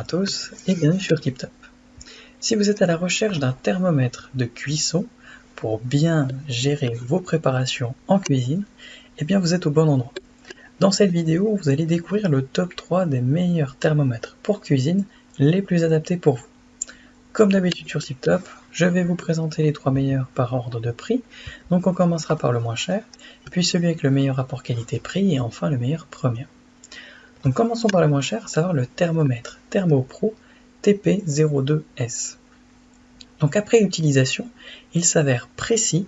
à tous et bienvenue sur TipTop. Si vous êtes à la recherche d'un thermomètre de cuisson pour bien gérer vos préparations en cuisine, eh bien vous êtes au bon endroit. Dans cette vidéo, vous allez découvrir le top 3 des meilleurs thermomètres pour cuisine les plus adaptés pour vous. Comme d'habitude sur TipTop, je vais vous présenter les 3 meilleurs par ordre de prix. Donc on commencera par le moins cher, puis celui avec le meilleur rapport qualité-prix et enfin le meilleur premium. Donc commençons par le moins cher, à savoir le thermomètre ThermoPro TP02S. Donc après utilisation, il s'avère précis,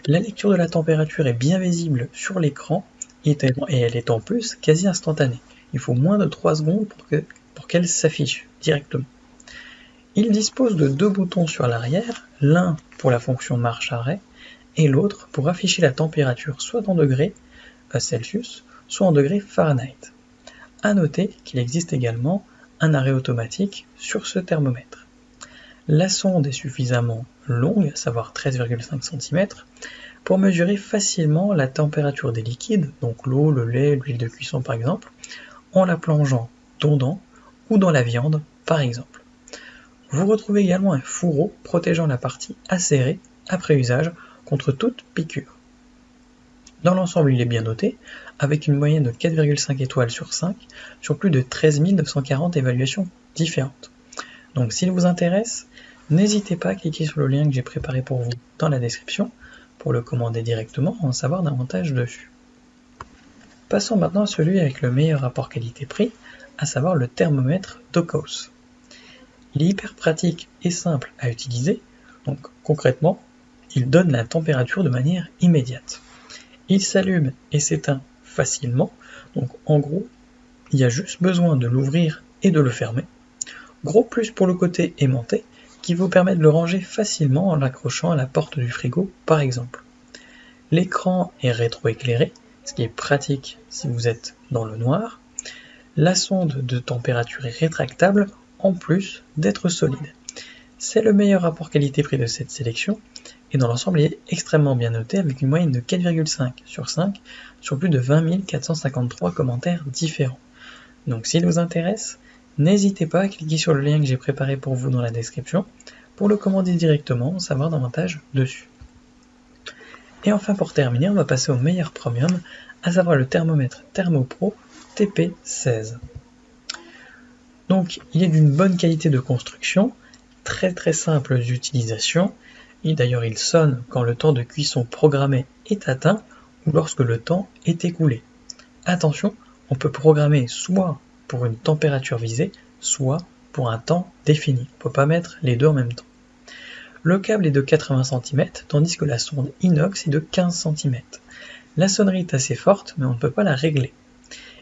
la lecture de la température est bien visible sur l'écran et elle est en plus quasi instantanée. Il faut moins de 3 secondes pour qu'elle s'affiche directement. Il dispose de 2 boutons sur l'arrière, l'un pour la fonction marche-arrêt et l'autre pour afficher la température soit en degrés Celsius, soit en degrés Fahrenheit. A noter qu'il existe également un arrêt automatique sur ce thermomètre. La sonde est suffisamment longue, à savoir 13,5 cm, pour mesurer facilement la température des liquides, donc l'eau, le lait, l'huile de cuisson par exemple, en la plongeant dedans ou dans la viande par exemple. Vous retrouvez également un fourreau protégeant la partie acérée après usage contre toute piqûre. Dans l'ensemble, il est bien noté, avec une moyenne de 4,5 étoiles sur 5, sur plus de 13 940 évaluations différentes. Donc s'il vous intéresse, n'hésitez pas à cliquer sur le lien que j'ai préparé pour vous dans la description, pour le commander directement et en savoir davantage dessus. Passons maintenant à celui avec le meilleur rapport qualité-prix, à savoir le thermomètre Dokos. Il est hyper pratique et simple à utiliser, donc concrètement, il donne la température de manière immédiate. Il s'allume et s'éteint facilement, donc en gros, il y a juste besoin de l'ouvrir et de le fermer. Gros plus pour le côté aimanté, qui vous permet de le ranger facilement en l'accrochant à la porte du frigo par exemple. L'écran est rétroéclairé, ce qui est pratique si vous êtes dans le noir. La sonde de température est rétractable, en plus d'être solide. C'est le meilleur rapport qualité-prix de cette sélection, et dans l'ensemble il est extrêmement bien noté avec une moyenne de 4,5 sur 5 sur plus de 20 453 commentaires différents. Donc s'il vous intéresse, n'hésitez pas à cliquer sur le lien que j'ai préparé pour vous dans la description pour le commander directement, en savoir davantage dessus. Et enfin pour terminer, on va passer au meilleur premium, à savoir le thermomètre ThermoPro TP16. Donc il est d'une bonne qualité de construction, très simple d'utilisation, et d'ailleurs il sonne quand le temps de cuisson programmé est atteint ou lorsque le temps est écoulé. Attention, on peut programmer soit pour une température visée, soit pour un temps défini. Il ne faut pas mettre les deux en même temps. Le câble est de 80 cm, tandis que la sonde inox est de 15 cm. La sonnerie est assez forte, mais on ne peut pas la régler.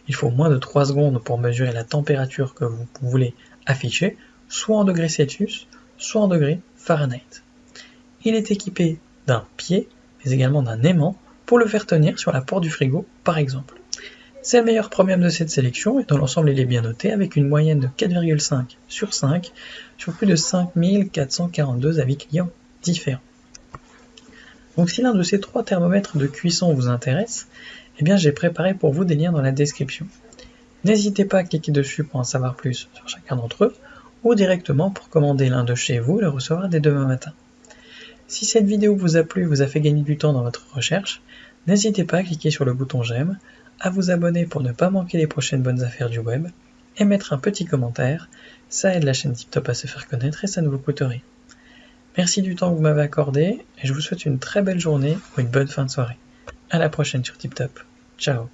Il faut moins de 3 secondes pour mesurer la température que vous voulez afficher, soit en degrés Celsius, soit en degrés Fahrenheit. Il est équipé d'un pied, mais également d'un aimant, pour le faire tenir sur la porte du frigo, par exemple. C'est le meilleur premium de cette sélection, et dans l'ensemble il est bien noté, avec une moyenne de 4,5 sur 5, sur plus de 5442 avis clients différents. Donc si l'un de ces 3 thermomètres de cuisson vous intéresse, eh bien j'ai préparé pour vous des liens dans la description. N'hésitez pas à cliquer dessus pour en savoir plus sur chacun d'entre eux, ou directement pour commander l'un de chez vous et le recevoir dès demain matin. Si cette vidéo vous a plu, vous a fait gagner du temps dans votre recherche, n'hésitez pas à cliquer sur le bouton j'aime, à vous abonner pour ne pas manquer les prochaines bonnes affaires du web, et mettre un petit commentaire, ça aide la chaîne TipTop à se faire connaître et ça ne vous coûte rien. Merci du temps que vous m'avez accordé, et je vous souhaite une très belle journée ou une bonne fin de soirée. À la prochaine sur TipTop. Ciao.